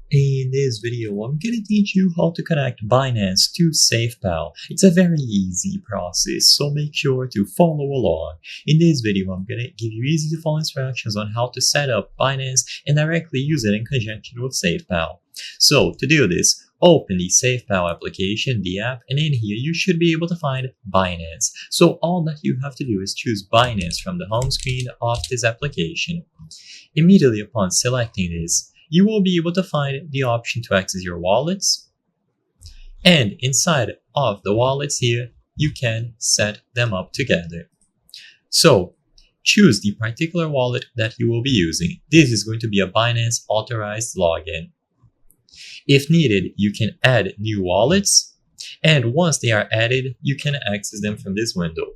In this video, I'm gonna teach you how to connect Binance to SafePal. It's a very easy process, so make sure to follow along. In this video, I'm gonna give you easy to follow instructions on how to set up Binance and directly use it in conjunction with SafePal. So to do this, open the SafePal application, the app, and in here you should be able to find Binance. So all that you have to do is choose Binance from the home screen of this application. Immediately upon selecting this, you will be able to find the option to access your wallets, and inside of the wallets here, you can set them up together. So choose the particular wallet that you will be using. This is going to be a Binance authorized login. If needed, you can add new wallets, and once they are added, you can access them from this window.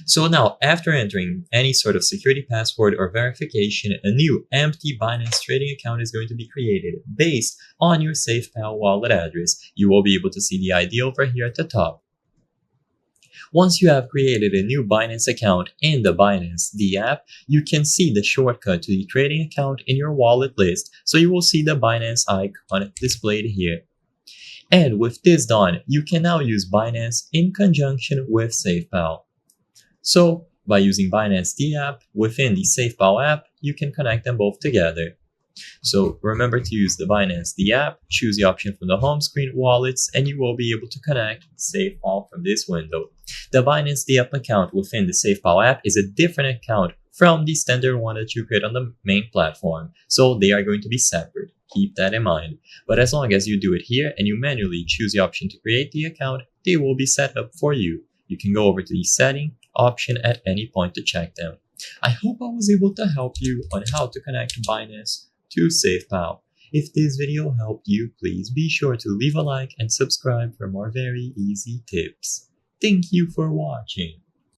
So now, after entering any sort of security password or verification, a new empty Binance trading account is going to be created based on your SafePal wallet address. You will be able to see the ID over here at the top. Once you have created a new Binance account in the Binance, the app, you can see the shortcut to the trading account in your wallet list. So you will see the Binance icon displayed here. And with this done, you can now use Binance in conjunction with SafePal. So by using Binance the app within the SafePal app, you can connect them both together. So remember to use the Binance the app, choose the option from the home screen wallets, and you will be able to connect SafePal from this window. The Binance the app account within the SafePal app is a different account from the standard one that you create on the main platform. So they are going to be separate. Keep that in mind. But as long as you do it here and you manually choose the option to create the account, they will be set up for you. You can go over to the setting option at any point to check them. I hope I was able to help you on how to connect Binance to SafePal. If this video helped you, please be sure to leave a like and subscribe for more very easy tips. Thank you for watching.